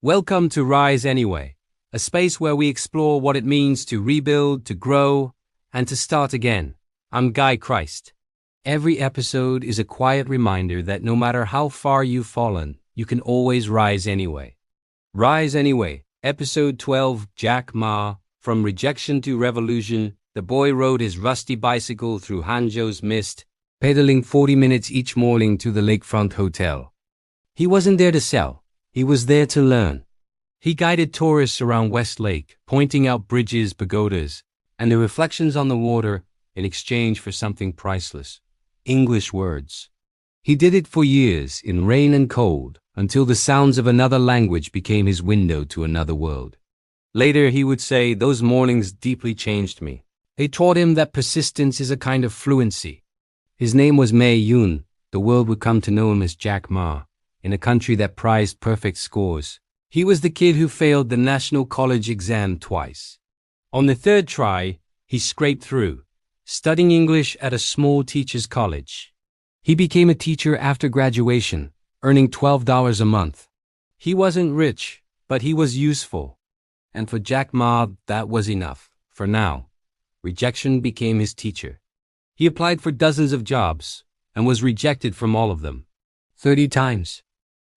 Welcome to Rise Anyway, a space where we explore what it means to rebuild, to grow, and to start again. I'm Guy Christ. Every episode is a quiet reminder that no matter how far you've fallen, you can always rise anyway. Rise Anyway, Episode 12, Jack Ma. From rejection to revolution, the boy rode his rusty bicycle through Hangzhou's mist, pedaling 40 minutes each morning to the lakefront hotel. He wasn't there to sell. He was there to learn. He guided tourists around West Lake, pointing out bridges, pagodas, and the reflections on the water in exchange for something priceless: English words. He did it for years, in rain and cold, until the sounds of another language became his window to another world. Later he would say, "Those mornings deeply changed me. They taught him that persistence is a kind of fluency." His name was Mei Yun. The world would come to know him as Jack Ma, in a country that prized perfect scores. He was the kid who failed the national college exam twice. On the third try, he scraped through, studying English at a small teacher's college. He became a teacher after graduation, earning $12 a month. He wasn't rich, but he was useful. And for Jack Ma, that was enough. For now, rejection became his teacher. He applied for dozens of jobs and was rejected from all of them. 30 times.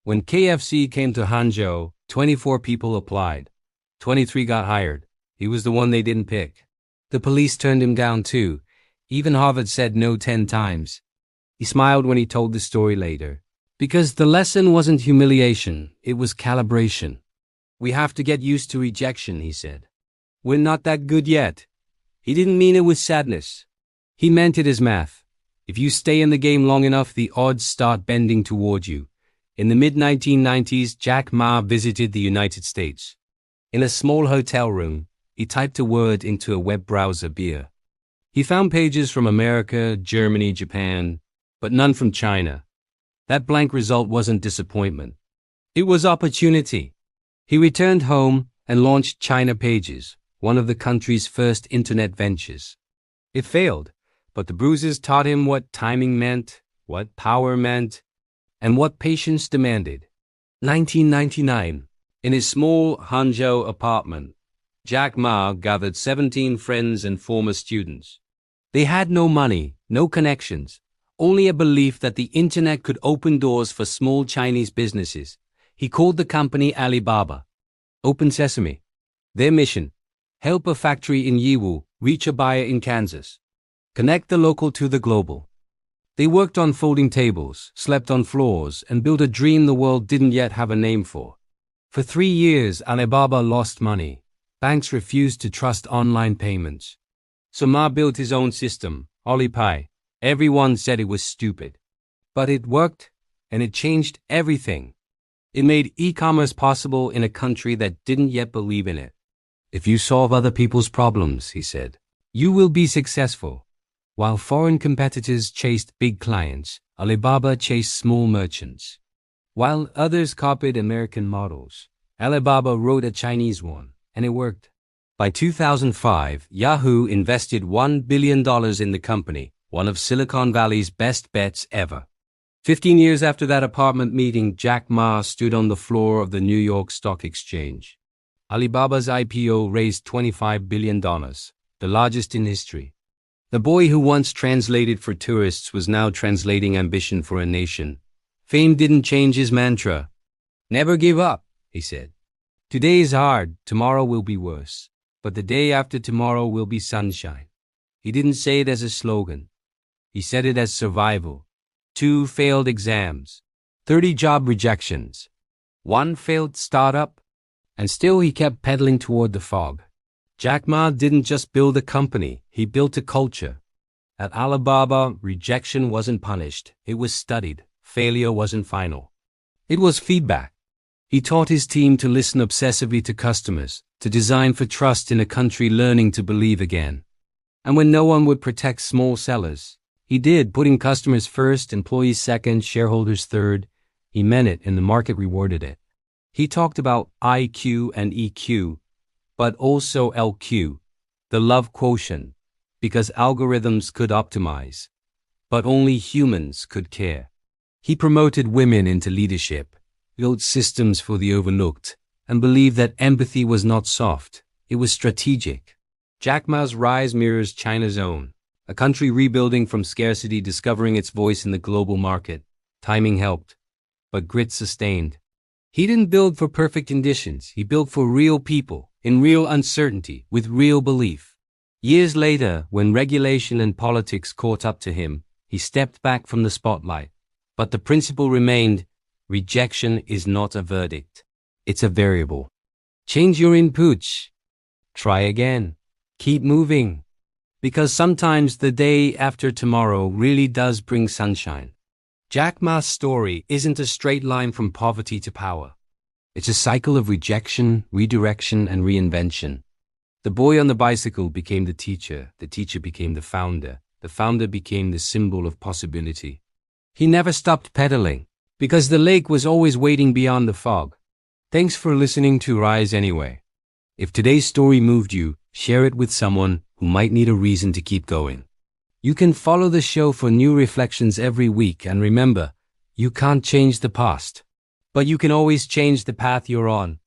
When KFC came to Hangzhou, 24 people applied. 23 got hired. He was the one they didn't pick. The police turned him down too. Even Harvard said no 10 times. He smiled when he told the story later. Because the lesson wasn't humiliation, it was calibration. "We have to get used to rejection," he said. "We're not that good yet." He didn't mean it with sadness. He meant it as math. If you stay in the game long enough, the odds start bending toward you. In the mid-1990s, Jack Ma visited the United States. In a small hotel room, he typed a word into a web browser: beer. He found pages from America, Germany, Japan, but none from China. That blank result wasn't disappointment. It was opportunity. He returned home and launched China Pages, one of the country's first internet ventures. It failed, but the bruises taught him what timing meant, what power meant, and what patience demanded. 1999. In his small Hangzhou apartment, Jack Ma gathered 17 friends and former students. They had no money, no connections, only a belief that the internet could open doors for small Chinese businesses. He called the company Alibaba. Open Sesame. Their mission: help a factory in Yiwu reach a buyer in Kansas. Connect the local to the global. They worked on folding tables, slept on floors, and built a dream the world didn't yet have a name for. For 3 years, Alibaba lost money. Banks refused to trust online payments. So Ma built his own system, Alipay. Everyone said it was stupid. But it worked, and it changed everything. It made e-commerce possible in a country that didn't yet believe in it. "If you solve other people's problems," he said, "you will be successful." While foreign competitors chased big clients, Alibaba chased small merchants. While others copied American models, Alibaba wrote a Chinese one, and it worked. By 2005, Yahoo invested $1 billion in the company, one of Silicon Valley's best bets ever. 15 years after that apartment meeting, Jack Ma stood on the floor of the New York Stock Exchange. Alibaba's IPO raised $25 billion, the largest in history. The boy who once translated for tourists was now translating ambition for a nation. Fame didn't change his mantra. "Never give up," he said. "Today is hard, tomorrow will be worse, but the day after tomorrow will be sunshine." He didn't say it as a slogan. He said it as survival. 2 failed exams, 30 job rejections, 1 failed startup, and still he kept pedaling toward the fog. Jack Ma didn't just build a company, he built a culture. At Alibaba, rejection wasn't punished, it was studied. Failure wasn't final. It was feedback. He taught his team to listen obsessively to customers, to design for trust in a country learning to believe again. And when no one would protect small sellers, he did, putting customers first, employees second, shareholders third. He meant it, and the market rewarded it. He talked about IQ and EQ, but also LQ, the love quotient, because algorithms could optimize, but only humans could care. He promoted women into leadership, built systems for the overlooked, and believed that empathy was not soft, it was strategic. Jack Ma's rise mirrors China's own, a country rebuilding from scarcity, discovering its voice in the global market. Timing helped, but grit sustained. He didn't build for perfect conditions, he built for real people, in real uncertainty, with real belief. Years later, when regulation and politics caught up to him, he stepped back from the spotlight. But the principle remained: rejection is not a verdict. It's a variable. Change your inputs. Try again. Keep moving. Because sometimes the day after tomorrow really does bring sunshine. Jack Ma's story isn't a straight line from poverty to power. It's a cycle of rejection, redirection, and reinvention. The boy on the bicycle became the teacher became the founder became the symbol of possibility. He never stopped pedaling, because the lake was always waiting beyond the fog. Thanks for listening to Rise Anyway. If today's story moved you, share it with someone who might need a reason to keep going. You can follow the show for new reflections every week, and remember, you can't change the past, but you can always change the path you're on.